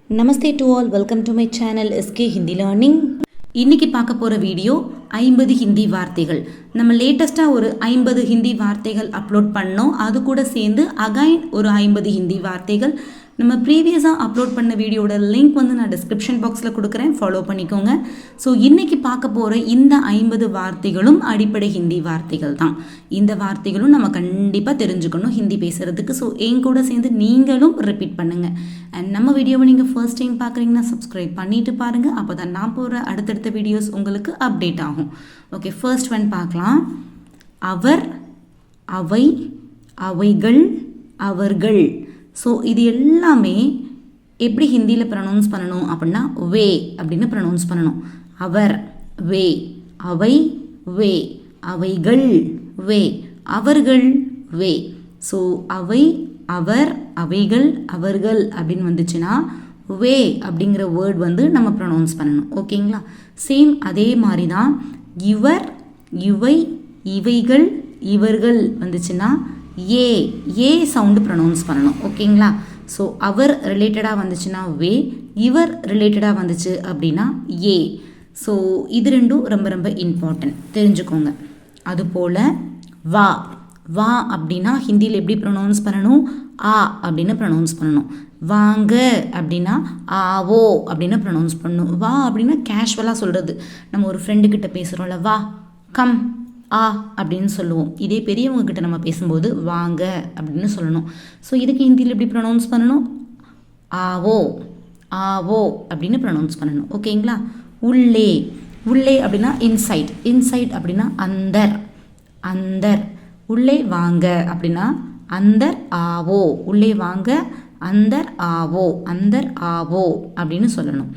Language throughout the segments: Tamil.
Namaste to all, welcome to my channel SK Hindi learning. இன்னைக்கு பார்க்க போகிற வீடியோ 50 ஹிந்தி வார்த்தைகள். நம்ம லேட்டஸ்ட்டாக ஒரு 50 ஹிந்தி வார்த்தைகள் அப்லோட் பண்ணோம். அது கூட சேர்ந்து அகைன் ஒரு 50 ஹிந்தி வார்த்தைகள். நம்ம ப்ரீவியஸாக அப்லோட் பண்ண வீடியோட லிங்க் வந்து நான் டிஸ்கிரிப்ஷன் பாக்ஸில் கொடுக்குறேன், ஃபாலோ பண்ணிக்கோங்க. ஸோ இன்றைக்கி பார்க்க போகிற இந்த 50 வார்த்தைகளும் அடிப்படை ஹிந்தி வார்த்தைகள் தான். இந்த வார்த்தைகளும் நம்ம கண்டிப்பாக தெரிஞ்சுக்கணும் ஹிந்தி பேசுகிறதுக்கு. ஸோ என் கூட சேர்ந்து நீங்களும் ரிப்பீட் பண்ணுங்கள். அண்ட் நம்ம வீடியோவை நீங்கள் ஃபர்ஸ்ட் டைம் பார்க்குறீங்கன்னா சப்ஸ்கிரைப் பண்ணிவிட்டு பாருங்கள். அப்போ தான் நான் போகிற அடுத்தடுத்த வீடியோஸ் உங்களுக்கு அப்டேட் ஆகும். ஓகே, ஃபர்ஸ்ட் ஒன் பார்க்கலாம். அவர், அவை, அவைகள், அவர்கள். ஸோ இது எல்லாமே எப்படி ஹிந்தியில் ப்ரொனவுன்ஸ் பண்ணணும் அப்படின்னா வே அப்படின்னு ப்ரொனவுன்ஸ் பண்ணணும். அவர் வே, அவை வே, அவைகள் வே, அவர்கள் வே. ஸோ அவை, அவர், அவைகள், அவர்கள் அப்படின்னு வந்துச்சுன்னா வே அப்படிங்கிற வேர்ட் வந்து நம்ம ப்ரொனவுன்ஸ் பண்ணணும். ஓகேங்களா? சேம் அதே மாதிரி தான் இவர், இவை, இவைகள், இவர்கள் வந்துச்சுன்னா ஏ சவுண்டு ப்ரொனவுன்ஸ் பண்ணணும். ஓகேங்களா? ஸோ அவர் ரிலேட்டடாக வந்துச்சுன்னா வே, இவர் ரிலேட்டடாக வந்துச்சு அப்படின்னா ஏ. ஸோ இது ரெண்டும் ரொம்ப ரொம்ப இம்பார்ட்டன்ட், தெரிஞ்சுக்கோங்க. அதுபோல் வா, வா அப்படின்னா ஹிந்தியில் எப்படி ப்ரொனவுன்ஸ் பண்ணணும்? ஆ அப்படின்னு ப்ரொனவுன்ஸ் பண்ணணும். வாங்க அப்படின்னா ஆவோ அப்படின்னு ப்ரொனவுன்ஸ் பண்ணணும். வா அப்படின்னா கேஷுவலாக சொல்கிறது. நம்ம ஒரு ஃப்ரெண்டுக்கிட்ட பேசுகிறோம்ல, வா, கம், ஆ அப்படின்னு சொல்லுவோம். இதே பெரியவங்க கிட்ட நம்ம பேசும்போது வாங்க அப்படின்னு சொல்லணும். ஸோ இதுக்கு ஹிந்தியில் எப்படி ப்ரொனவுன்ஸ் பண்ணணும்? ஆவோ, ஆவோ அப்படின்னு ப்ரொனவுன்ஸ் பண்ணணும். ஓகேங்களா? உள்ளே, உள்ளே அப்படின்னா இன்சைட், இன்சைட் அப்படின்னா அந்தர், அந்தர். உள்ளே வாங்க அப்படின்னா அந்தர் ஆவோ, உள்ளே வாங்க அந்தர் ஆவோ, அந்தர் ஆவோ அப்படின்னு சொல்லணும்.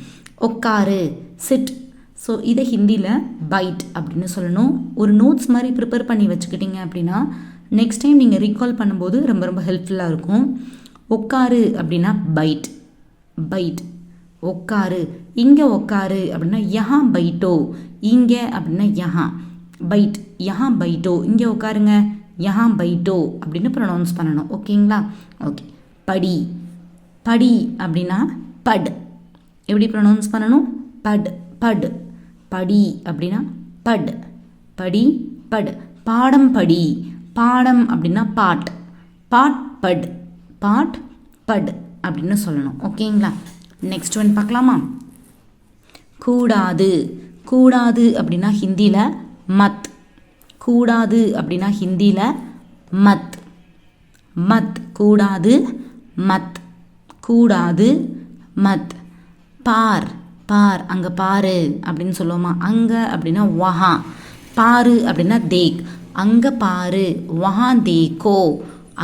உட்காரு, சிட். ஸோ இதை ஹிந்தியில் பைட் அப்படின்னு சொல்லணும். ஒரு நோட்ஸ் மாதிரி ப்ரிப்பேர் பண்ணி வச்சுக்கிட்டிங்க அப்படின்னா நெக்ஸ்ட் டைம் நீங்கள் ரீகால் பண்ணும்போது ரொம்ப ரொம்ப ஹெல்ப்ஃபுல்லாக இருக்கும். உட்காரு அப்படின்னா பைட், பைட். உட்காரு, இங்கே உட்காரு அப்படின்னா யஹா பைட்டோ, இங்கே அப்படின்னா யஹா. பைட், யஹா பைட்டோ, இங்கே உட்காருங்க, யஹா பைட்டோ அப்படின்னு ப்ரொனவுன்ஸ் பண்ணணும். ஓகேங்களா? ஓகே. படி, படி அப்படின்னா பட். எப்படி ப்ரொனவுன்ஸ் பண்ணணும்? But, but. படி அப்படின்னா பட், படி, பட். பாடம் படி, பாடம் அப்படின்னா பாட், பாட் பட், பாட் பட் அப்படின்னு சொல்லணும். ஓகேங்களா? நெக்ஸ்ட் ஒன் பார்க்கலாமா? கூடாது, கூடாது அப்படின்னா ஹிந்தியில் மத், கூடாது அப்படின்னா ஹிந்தியில் மத், மத். கூடாது மத், கூடாது மத். பார், பார், அங்கே பாரு அப்படின்னு சொல்லுவோமா? அங்கே அப்படின்னா வஹா. பாரு அப்படின்னா தேக், அங்கே பாரு, வஹான் தேக்கோ,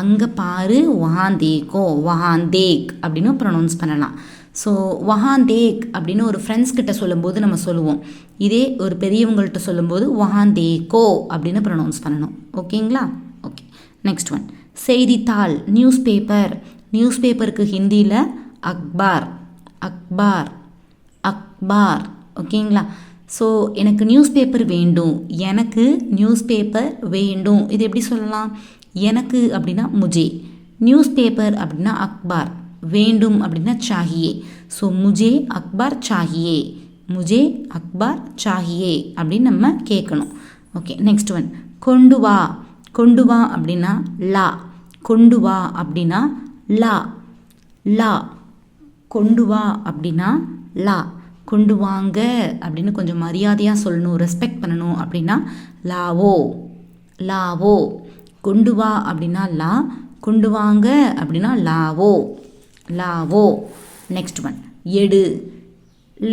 அங்கே பாரு, வஹான் தேக்கோ, வஹான் தேக் அப்படின்னு ப்ரொனவுன்ஸ் பண்ணலாம். ஸோ வஹான் தேக் அப்படின்னு ஒரு ஃப்ரெண்ட்ஸ் கிட்ட சொல்லும்போது நம்ம சொல்லுவோம். இதே ஒரு பெரியவங்கள்ட்ட சொல்லும்போது வஹான் தேக்கோ அப்படின்னு ப்ரொனவுன்ஸ் பண்ணணும். ஓகேங்களா? ஓகே. நெக்ஸ்ட் ஒன் செய்தித்தாள், நியூஸ் பேப்பர். நியூஸ் பேப்பருக்கு ஹிந்தியில் அக்பார், அக்பார், அக்பார். ஓகேங்களா? ஸோ எனக்கு நியூஸ் பேப்பர் வேண்டும், எனக்கு நியூஸ் பேப்பர் வேண்டும். இது எப்படி சொல்லலாம்? எனக்கு அப்படின்னா முஜே, நியூஸ் பேப்பர் அப்படின்னா அக்பார், வேண்டும் அப்படின்னா சாஹியே. ஸோ முஜே அக்பார் சாஹியே, முஜே அக்பார் சாஹியே அப்படின்னு நம்ம கேட்கணும். ஓகே. நெக்ஸ்ட் ஒன் கொண்டு வா, கொண்டு வா அப்படின்னா லா, கொண்டு வா அப்படின்னா லா, லா. கொண்டு வா அப்படின்னா லா. கொண்டு வாங்க அப்படின்னு கொஞ்சம் மரியாதையாக சொல்லணும், ரெஸ்பெக்ட் பண்ணணும் அப்படின்னா லாவோ, லாவோ. கொண்டு வா அப்படின்னா லா, கொண்டு வாங்க அப்படின்னா லாவோ, லாவோ. நெக்ஸ்ட் ஒன் எடு,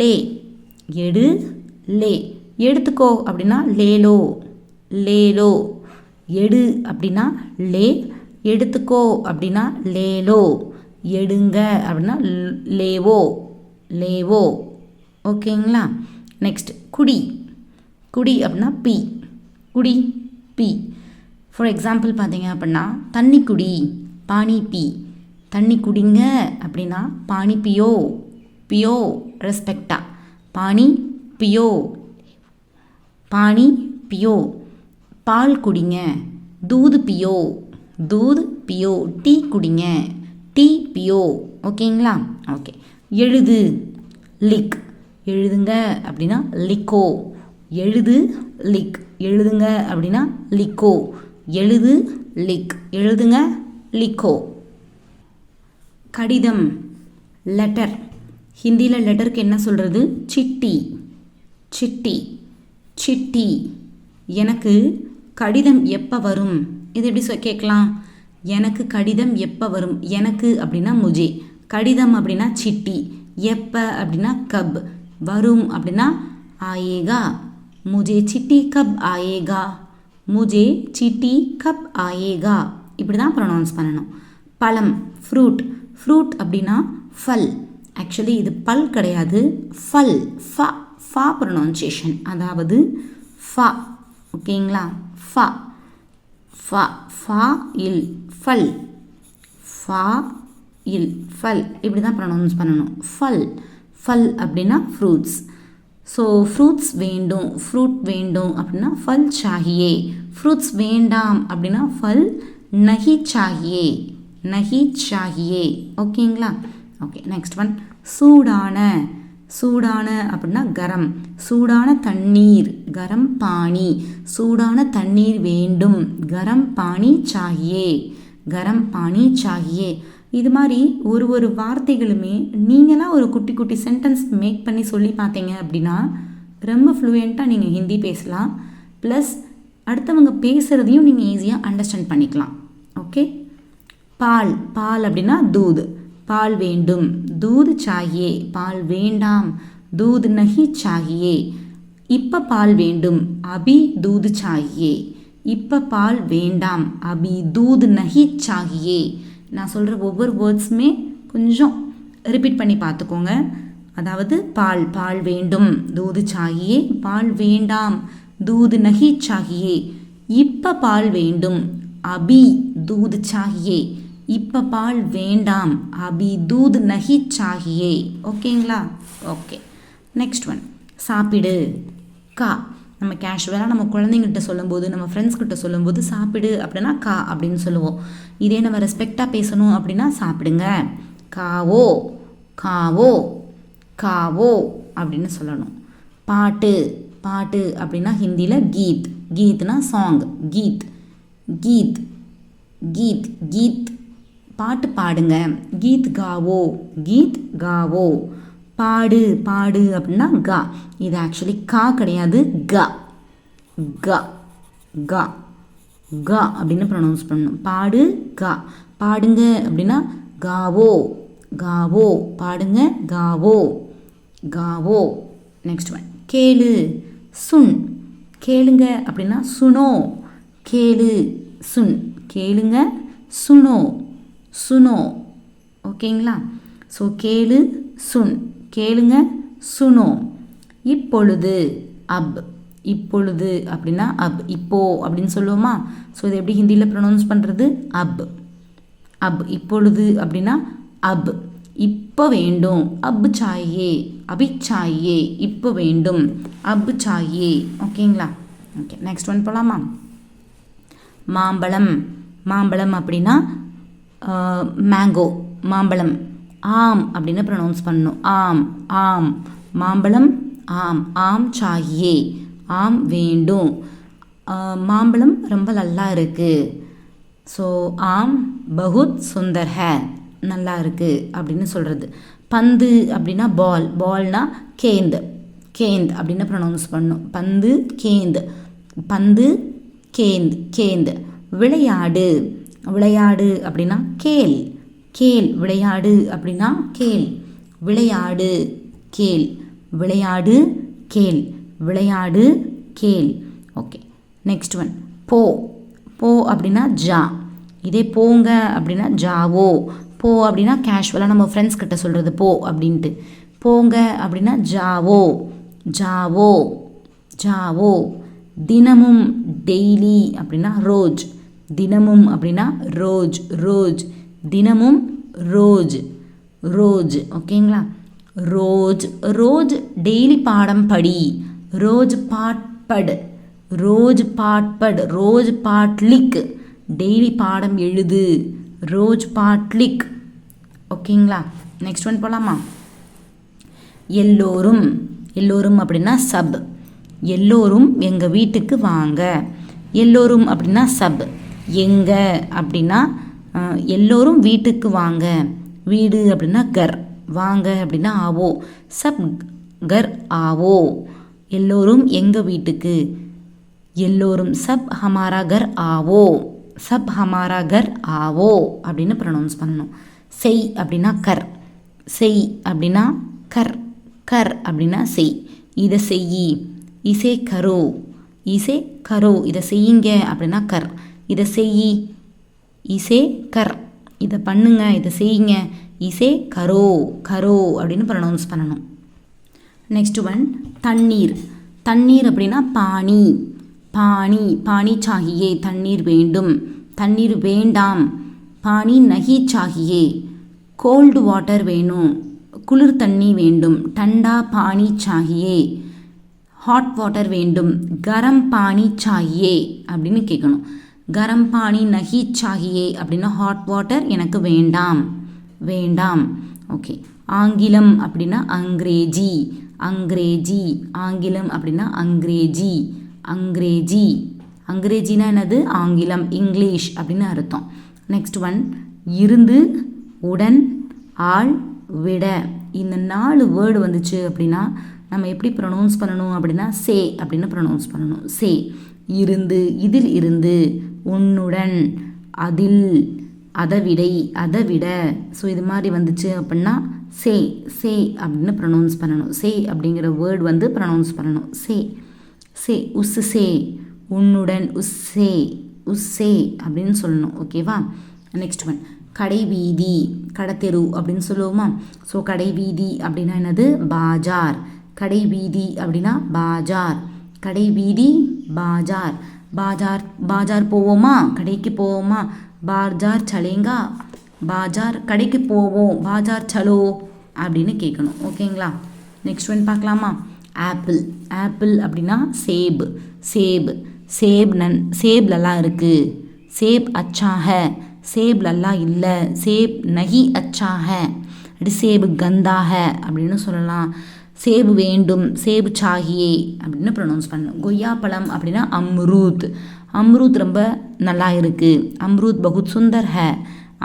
லே, எடு, லே. எடுத்துக்கோ அப்படின்னா லேலோ, லேலோ. எடு அப்படின்னா லே, எடுத்துக்கோ அப்படின்னா லேலோ. எடுங்க அப்படின்னா லேவோ, லேவோ. ஓகேங்களா? நெக்ஸ்ட் குடி, குடி அப்படின்னா பி, குடி, பி. ஃபார் எக்ஸாம்பிள் பார்த்தீங்க அப்படின்னா தண்ணி குடி, பானி பி. தண்ணி குடிங்க அப்படின்னா பானி பியோ, பியோ ரெஸ்பெக்டா. பானி பியோ, பானி பியோ. பால் குடிங்க, தூது பியோ, தூது பியோ. டீ குடிங்க, டீ பியோ. ஓகேங்களா? ஓகே. எழுது லிக், எழுதுங்க அப்படின்னா லிக்கோ. எழுது லிக், எழுதுங்க அப்படின்னா லிக்கோ. எழுது லிக், எழுதுங்க லிக்கோ. கடிதம் லெட்டர், ஹிந்தியில் லெட்டருக்கு என்ன சொல்கிறது? சிட்டி. City city. எனக்கு கடிதம் எப்போ வரும்? இது எப்படி கேட்கலாம்? எனக்கு கடிதம் எப்போ வரும்? எனக்கு அப்படின்னா முஜே, கடிதம் அப்படின்னா சிட்டி, எப்போ அப்படின்னா கப், வரும் அப்படின்னா ஆயேகா. முஜே சிட்டி கப் ஆயேகா, முஜே சிட்டி கப் ஆயேகா. இப்படி தான் ப்ரொனவுன்ஸ் பண்ணணும். பழம் ஃப்ரூட், ஃப்ரூட் அப்படின்னா ஃபல். ஆக்சுவலி இது பல் கிடையாது, ஃபல். ஃபா ஃபா ப்ரொனவுன்சியேஷன், அதாவது ஃபா. ஓகேங்களா? ஃபா ஃபா ஃபா இல் ஃபல், ஃபா இல் ஃபல். இப்படி தான் ப்ரொனவுன்ஸ் பண்ணணும். ஃபல், ஃபல் அப்படின்னா ஃப்ரூட்ஸ். ஸோ ஃப்ரூட்ஸ் வேண்டும், ஃப்ரூட் வேண்டும் அப்படின்னா ஃபல் சாஹியே. ஃப்ரூட்ஸ் வேண்டாம் அப்படின்னா ஃபல் நஹி சாஹியே, நஹி சாஹியே. ஓகேங்களா? ஓகே, நெக்ஸ்ட் ஒன் சூடான. சூடான அப்படின்னா கரம், சூடான தண்ணீர், கரம் பானி. சூடான தண்ணீர் வேண்டும், கரம் பானி சாஹியே, கரம் பானி சாஹியே. இது மாதிரி ஒரு ஒரு வார்த்தைகளுமே நீங்களாம் ஒரு குட்டி குட்டி சென்டென்ஸ் மேக் பண்ணி சொல்லி பார்த்தீங்க அப்படின்னா ரொம்ப ஃப்ளூயண்ட்டாக நீங்கள் ஹிந்தி பேசலாம். ப்ளஸ் அடுத்தவங்க பேசுகிறதையும் நீங்கள் ஈஸியாக அண்டர்ஸ்டாண்ட் பண்ணிக்கலாம். ஓகே. பால், பால் அப்படின்னா தூது, பால் வேண்டும், தூது சாஹியே. பால் வேண்டாம், தூது நஹி சாஹியே. இப்போ பால் வேண்டும், அபி தூது சாஹியே. இப்போ பால் வேண்டாம், அபி தூது நஹி சாஹியே. நான் சொல்கிற ஒவ்வொரு வேர்ட்ஸுமே கொஞ்சம் ரிப்பீட் பண்ணி பார்த்துக்கோங்க. அதாவது பால், பால் வேண்டும், தூது சாஹியே. பால் வேண்டாம், தூது நஹி சாஹியே. இப்போ பால் வேண்டும், அபி தூது சாஹியே. இப்போ பால் வேண்டாம், அபி தூது நஹி சாஹியே. ஓகேங்களா? ஓகே. நெக்ஸ்ட் ஒன் சாப்பிடு. கா. நம்ம கேஷுவலாக நம்ம குழந்தைங்கள்கிட்ட சொல்லும்போது, நம்ம ஃப்ரெண்ட்ஸ்கிட்ட சொல்லும்போது சாப்பிடு அப்படின்னா கா அப்படின்னு சொல்லுவோம். இதே நம்ம ரெஸ்பெக்டாக பேசணும் அப்படின்னா சாப்பிடுங்க, காவோ, காவோ, காவோ அப்படின்னு சொல்லணும். பாட்டு, பாட்டு அப்படின்னா ஹிந்தியில் கீத், கீத்னா சாங், கீத், கீத், கீத், கீத். பாட்டு பாடுங்க, கீத் காவோ, கீத் காவோ. பாடு, பாடு அப்படின்னா கா. இது ஆக்சுவலி கா கிடையாது, க, க, க, க அப்படின்னு ப்ரொனவுன்ஸ் பண்ணணும். பாடு கா. பாடுங்க அப்படின்னா காவோ, காவோ. பாடுங்க காவோ, காவோ. நெக்ஸ்ட் ஒன் கேளு. சுன். கேளுங்க அப்படின்னா சுனோ, கேளு, சுன். கேளுங்க, சுனோ, சுனோ. ஓகேங்களா? ஸோ கேளு, சுன், கேளுங்க, சுனோ. இப்பொழுது, அப். இப்பொழுது அப்படின்னா அப், இப்போ அப்படின்னு சொல்லுவோமா? ஸோ இது எப்படி ஹிந்தியில் ப்ரொனவுன்ஸ் பண்ணுறது? அப், அப். இப்பொழுது அப்படின்னா அப். இப்போ வேண்டும், அப் சாயே, அபி சாயே. இப்போ வேண்டும், அப் சாயே. ஓகேங்களா? ஓகே, நெக்ஸ்ட் ஒன் போகலாமா? மாம்பழம். மாம்பழம் அப்படின்னா மேங்கோ, மாம்பழம். ஆம் அப்படின்னு ப்ரொனவுன்ஸ் பண்ணணும். ஆம், ஆம். மாம்பழம், ஆம், ஆம் சாஹியே. ஆம் வேண்டும். மாம்பழம் ரொம்ப நல்லா இருக்குது. ஸோ ஆம் பகுத் சுந்தர் ஹே, நல்லா இருக்குது அப்படின்னு சொல்கிறது. பந்து அப்படின்னா பால், பால்னா கேந்த், கேந்த் அப்படின்னு ப்ரொனவுன்ஸ் பண்ணணும். பந்து, கேந்த், பந்து, கேந்த், கேந்த். விளையாடு. விளையாடு அப்படின்னா கேல், கேல். விளையாடு அப்படின்னா கேல், விளையாடு, கேல். விளையாடு, கேல், விளையாடு, கேல். ஓகே, நெக்ஸ்ட் ஒன் போ. போ அப்படின்னா ஜா. இதே போங்க அப்படின்னா ஜாவோ. போ அப்படின்னா கேஷுவலாக நம்ம ஃப்ரெண்ட்ஸ் கிட்ட சொல்கிறது போ அப்படின்ட்டு. போங்க அப்படின்னா ஜாவோ, ஜாவோ, ஜாவோ. தினமும், டெய்லி அப்படின்னா ரோஜ். தினமும் அப்படின்னா ரோஜ், ரோஜ். தினமும் ரோஜ், ரோஜ். ஓகேங்களா? ரோஜ், ரோஜ் டெய்லி பாடம் படி. ரோஜ் பாட் பட், ரோஜ் பாட் பட். ரோஜ் பாட் லிக், டெய்லி பாடம் எழுது. ரோஜ் பாட் லிக். ஓகேங்களா? நெக்ஸ்ட் ஒன் போகலாமா? எல்லோரும், எல்லோரும் அப்படின்னா சப், எல்லோரும் எங்கள் வீட்டுக்கு வாங்க, எல்லோரும் அப்படின்னா சப், எங்க அப்படின்னா எல்லோரும் வீட்டுக்கு வாங்க, வீடு அப்படின்னா கர், வாங்க அப்படின்னா ஆவோ, சப் கர் ஆவோ, எல்லோரும் எங்கள் வீட்டுக்கு, எல்லோரும் சப் ஹமாரா கர் ஆவோ, சப் ஹமாரா கர் ஆவோ அப்படின்னு ப்ரொனவுன்ஸ் பண்ணணும். செய் அப்படின்னா கர், செய் அப்படின்னா கர், கர் அப்படின்னா செய், இதை செய், இசே கரோ, இசே கரோ, இதை செய்யுங்க அப்படின்னா கர், இதை செய், இசே கர், இதை பண்ணுங்க, இதை செய்யுங்க, இசே கரோ, கரோ அப்படின்னு ப்ரொனவுன்ஸ் பண்ணணும். நெக்ஸ்ட் ஒன் தண்ணீர், தண்ணீர் அப்படின்னா பானி, பானி, பானி சாகியே, தண்ணீர் வேண்டும், தண்ணீர் வேண்டாம், பானி நஹி சாகியே, கோல்டு வாட்டர் வேணும், குளிர் தண்ணி வேண்டும், டண்டா பானி சாகியே, ஹாட் வாட்டர் வேண்டும், கரம் பானி சாகியே அப்படின்னு கேட்கணும். கரம் பானி நஹி சாகியே அப்படின்னா ஹாட் வாட்டர் எனக்கு வேண்டாம், வேண்டாம். ஓகே. ஆங்கிலம் அப்படின்னா அங்கிரேஜி, அங்கிரேஜி, ஆங்கிலம் அப்படின்னா அங்கிரேஜி, அங்கிரேஜி, அங்கிரேஜினா என்னது? ஆங்கிலம், இங்கிலீஷ் அப்படின்னு அர்த்தம். நெக்ஸ்ட் ஒன் இருந்து, உடன், ஆள், விட, இந்த 4 வேர்டு வந்துச்சு அப்படின்னா நம்ம எப்படி ப்ரொனவுன்ஸ் பண்ணணும் அப்படின்னா சே அப்படின்னு ப்ரொனவுன்ஸ் பண்ணணும். சே, இருந்து, இதில் இருந்து, உன்னுடன், அதில், அதை விடை, அதை விட. ஸோ இது மாதிரி வந்துச்சு அப்படின்னா சே, சே அப்படின்னு ப்ரொனவுன்ஸ் பண்ணணும். சே அப்படிங்கிற வேர்டு வந்து ப்ரொனவுன்ஸ் பண்ணணும். சே, சே, உஸ்ஸே, உன்னுடன், உஸ்ஸே, உஸ்ஸே அப்படின்னு சொல்லணும். ஓகேவா? நெக்ஸ்ட் ஒன் கடை வீதி, கடத்தெரு அப்படின்னு சொல்லுவோமா? ஸோ கடை வீதி அப்படின்னா என்னது? பாஜார். கடை வீதி அப்படின்னா பாஜார், கடை வீதி பாஜார், பாஜார், பாஜார் போவோமா, கடைக்கு போவோமா, பாஜார் சலேங்கா, பாஜார் கடைக்கு போவோம், பாஜார் சலோ அப்படின்னு கேட்கணும். ஓகேங்களா? நெக்ஸ்ட் ஒன் பார்க்கலாமா? ஆப்பிள், ஆப்பிள் அப்படின்னா சேப், சேப், சேப் சேப் நல்லா இருக்குது, சேப் அச்சா ஹை, சேப் நல்லா இல்லை, சேப் நஹி அச்சா ஹை, அப்படி சேப் கந்தா ஹை அப்படின்னு சொல்லலாம். சேபு வேண்டும், சேபு சாகியே அப்படின்னு ப்ரொனவுன்ஸ் பண்ணணும். கொய்யாப்பழம் அப்படின்னா அம்ரூத், அம்ரூத் ரொம்ப நல்லா இருக்குது, அம்ரூத் பகுத் சுந்தர் ஹை,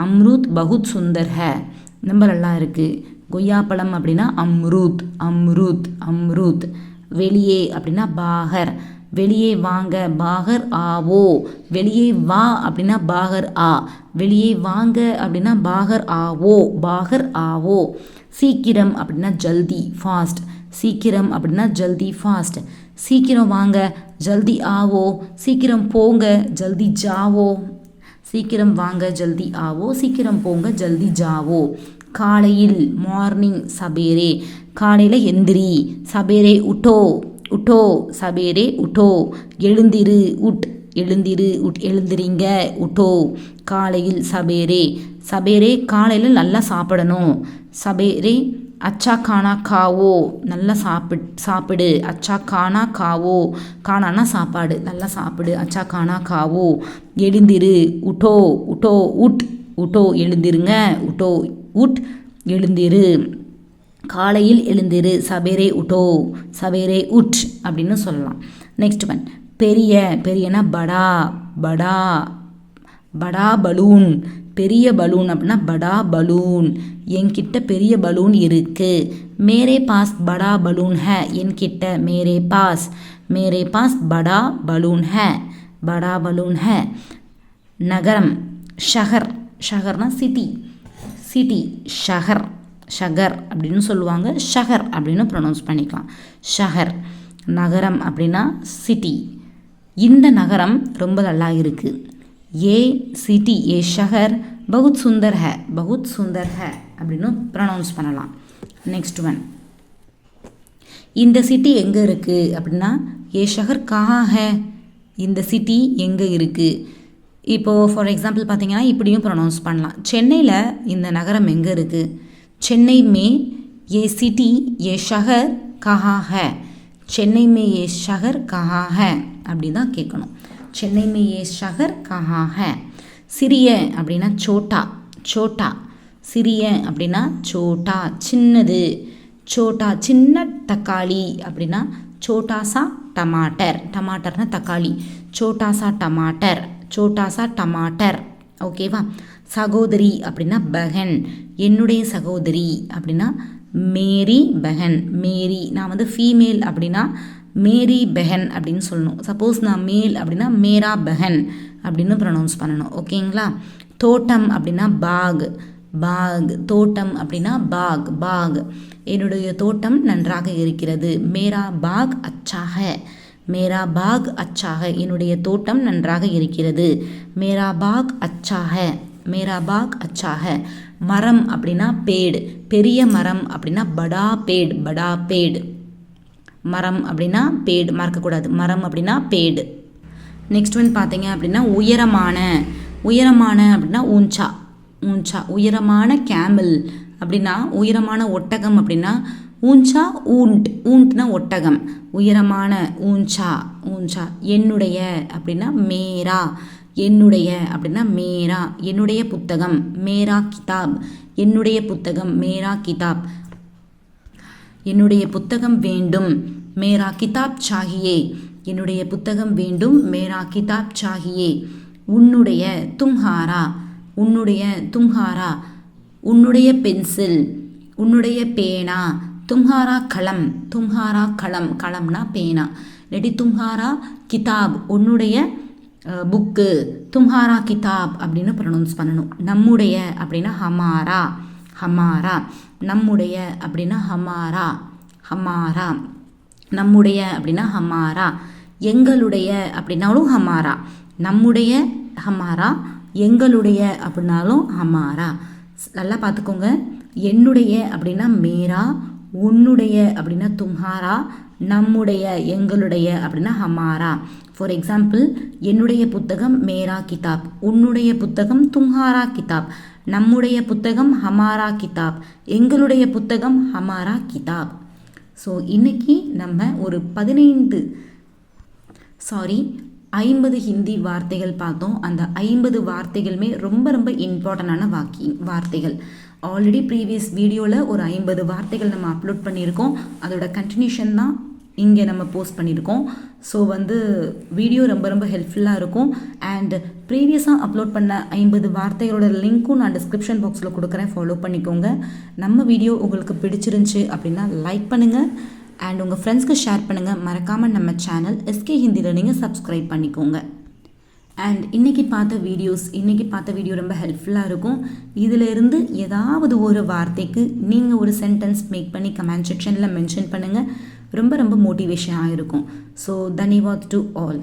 அம்ரூத் பகுத் சுந்தர் ஹை, ரொம்ப நல்லா இருக்குது. கொய்யாப்பழம் அப்படின்னா அம்ரூத், அம்ரூத், அம்ரூத். வெளியே அப்படின்னா பாகர், வெளியே வாங்க, பாகர் ஆவோ, வெளியே வா அப்படின்னா பாகர் ஆ, வெளியே வாங்க அப்படின்னா பாகர் ஆவோ, பாகர் ஆவோ. சீக்கிரம் அப்படின்னா ஜல்தி, ஃபாஸ்ட், சீக்கிரம் அப்படின்னா ஜல்தி, ஃபாஸ்ட். சீக்கிரம் வாங்க, ஜல்தி ஆவோ, சீக்கிரம் போங்க, ஜல்தி ஜாவோ, சீக்கிரம் வாங்க, ஜல்தி ஆவோ, சீக்கிரம் போங்க, ஜல்தி ஜாவோ. காலையில், மார்னிங், சபேரே, காலையில் எந்திரி, சபேரே உட்டோ, உட்டோ, சபேரே உட்டோ, எழுந்திரு, உட், எழுந்திரு, உட், எழுந்திரிங்க, உட்டோ. காலையில் சபேரே, சபேரே காலையில் நல்லா சாப்பிடணும், சபேரே அச்சா கானா காவோ, நல்லா சாப்பிடு, அச்சா கானா காவோ, கானானா சாப்பாடு, நல்லா சாப்பிடு, அச்சா கானா காவோ. எழுந்திரு, உட்டோ, உட்டோ, உட், உட்டோ எழுந்திருங்க, உட்டோ, உட், எழுந்திரு. காலையில் எழுந்திரு, சபேரே உட்டோ, சபேரே உட் அப்படின்னு சொல்லலாம். நெக்ஸ்ட் ஒன் பெரிய, பெரியனா படா, படா, படா பலூன், பெரிய பலூன் அப்படின்னா படா பலூன், என்கிட்ட பெரிய பலூன் இருக்கு. மேரே பாஸ் படா பலூன் ஹே, என்கிட்ட, மேரே பாஸ், மேரே பாஸ் படா பலூன் ஹே, படா பலூன் ஹே. நகரம், ஷஹர், ஷஹர்னா சிட்டி, சிட்டி, ஷஹர், ஷகர் அப்படின்னு சொல்லுவாங்க, ஷஹர் அப்படின்னு ப்ரொனவுன்ஸ் பண்ணிக்கலாம். ஷஹர், நகரம் அப்படின்னா சிட்டி. இந்த நகரம் ரொம்ப நல்லா இருக்குது. ஏ சிட்டி, ஏ ஷஹர் பகுத் சுந்தர் ஹை, பகுத் சுந்தர் ஹை அப்படின்னு ப்ரொனவுன்ஸ் பண்ணலாம். நெக்ஸ்ட் ஒன் இந்த சிட்டி எங்கே இருக்குது அப்படின்னா ஏ ஷஹர் கஹா ஹை, இந்த சிட்டி எங்கே இருக்குது. இப்போது ஃபார் எக்ஸாம்பிள் பார்த்தீங்கன்னா இப்படியும் ப்ரொனவுன்ஸ் பண்ணலாம். சென்னையில் இந்த நகரம் எங்கே இருக்குது? சென்னை மே ये सिटी ये शहर कहाँ है, சென்னை மே ये शहर कहाँ है அப்படி தான் கேட்கணும். சென்னை மே ये शहर कहाँ है. சிறிய அப்படின்னா சோட்டா, சோட்டா, சிறிய அப்படின்னா சோட்டா, சின்னது, சோட்டா சின்ன தக்காளி அப்படின்னா சோட்டாசா டமாட்டர். டமாட்டர்னா தக்காளி. சோட்டாசா டமாட்டர், சோட்டாசா டமாட்டர். ஓகேவா? சகோதரி அப்படின்னா பஹன். என்னுடைய சகோதரி அப்படின்னா மேரி பஹன். மேரி நான் வந்து ஃபீமேல் அப்படின்னா மேரி பெஹன் அப்படின்னு சொல்லணும். சப்போஸ் நான் மேல் அப்படின்னா மேரா பெஹன் அப்படின்னு ப்ரொனவுன்ஸ் பண்ணணும். ஓகேங்களா? தோட்டம் அப்படின்னா பாக். பாக். தோட்டம் அப்படின்னா பாக். பாக். என்னுடைய தோட்டம் நன்றாக இருக்கிறது. மேரா பாக் அச்சா ஹை. மேரா பாக் அச்சா ஹை. என்னுடைய தோட்டம் நன்றாக இருக்கிறது. மேரா பாக் அச்சா ஹை. மேரா பாக் அச்சா ஹை. மரம் அப்படின்னா பேடு. பெரிய மரம் அப்படின்னா படா பேடு. படா பேடு. மரம் அப்படின்னா பேடு, மறக்கக்கூடாது. மரம் அப்படின்னா பேடு. நெக்ஸ்ட் ஒன் பார்த்தீங்க அப்படின்னா உயரமான. உயரமான அப்படின்னா ஊஞ்சா. ஊஞ்சா. உயரமான கேமல் அப்படின்னா உயரமான ஒட்டகம் அப்படின்னா ஊஞ்சா ஊண்ட். ஊண்ட்னா ஒட்டகம். உயரமான ஊஞ்சா. ஊஞ்சா. என்னுடைய அப்படின்னா மேரா. என்னுடைய அப்படின்னா மேரா. என்னுடைய புத்தகம் மேரா கிதாப். என்னுடைய புத்தகம் மேரா கிதாப். என்னுடைய புத்தகம் வேண்டும் மேரா கிதாப் சாகியே. என்னுடைய புத்தகம் வேண்டும் மேரா கிதாப் சாகியே. உன்னுடைய தும்ஹாரா. உன்னுடைய தும்ஹாரா. உன்னுடைய பென்சில். உன்னுடைய பேனா. தும்ஹாரா கலம். தும்ஹாரா கலம். கலம்னா பேனா. இல்லாட்டி தும்ஹாரா கிதாப். உன்னுடைய புக்கு. தும்ஹாரா கிதாப் அப்படின்னு ப்ரொனவுன்ஸ் பண்ணணும். நம்முடைய அப்படின்னா ஹமாரா. ஹமாரா. நம்முடைய அப்படின்னா ஹமாரா. ஹமாரா. நம்முடைய அப்படின்னா ஹமாரா. எங்களுடைய அப்படின்னாலும் ஹமாரா. நம்முடைய ஹமாரா. எங்களுடைய அப்படின்னாலும் ஹமாரா. நல்லா பார்த்துக்கோங்க. என்னுடைய அப்படின்னா மேரா. உன்னுடைய அப்படின்னா தும்ஹாரா. நம்முடைய எங்களுடைய அப்படின்னா ஹமாரா. ஃபார் எக்ஸாம்பிள், என்னுடைய புத்தகம் மேரா கிதாப். உன்னுடைய புத்தகம் தும்ஹாரா கிதாப். நம்முடைய புத்தகம் ஹமாரா கிதாப். எங்களுடைய புத்தகம் ஹமாரா கிதாப். ஸோ இன்றைக்கி நம்ம ஒரு 50 ஹிந்தி வார்த்தைகள் பார்த்தோம். அந்த 50 வார்த்தைகளுமே ரொம்ப ரொம்ப இம்பார்ட்டண்டான வார்த்தைகள். ஆல்ரெடி ப்ரீவியஸ் வீடியோவில் ஒரு 50 வார்த்தைகள் நம்ம அப்லோட் பண்ணியிருக்கோம். அதோட கண்டினியூஷன் தான் இங்கே நம்ம போஸ்ட் பண்ணியிருக்கோம். ஸோ வந்து வீடியோ ரொம்ப ரொம்ப ஹெல்ப்ஃபுல்லாக இருக்கும். அண்ட் ப்ரீவியஸாக அப்லோட் பண்ண 50 வார்த்தைகளோட லிங்க்கும் நான் டிஸ்கிரிப்ஷன் பாக்ஸில் கொடுக்குறேன். ஃபாலோ பண்ணிக்கோங்க. நம்ம வீடியோ உங்களுக்கு பிடிச்சிருந்துச்சு அப்படின்னா லைக் பண்ணுங்கள் அண்ட் உங்கள் ஃப்ரெண்ட்ஸ்க்கு ஷேர் பண்ணுங்கள். மறக்காமல் நம்ம சேனல் எஸ்கே ஹிந்தியில் நீங்கள் சப்ஸ்கிரைப் பண்ணிக்கோங்க. அண்ட் இன்றைக்கி பார்த்த வீடியோ ரொம்ப ஹெல்ப்ஃபுல்லாக இருக்கும். இதிலிருந்து ஏதாவது ஒரு வார்த்தைக்கு நீங்கள் ஒரு சென்டென்ஸ் மேக் பண்ணி கமெண்ட் செக்ஷனில் மென்ஷன் பண்ணுங்கள். ரொம்ப ரொம்ப மோட்டிவேஷனாக இருக்கும். ஸோ தன்யவாத் டு ஆல்.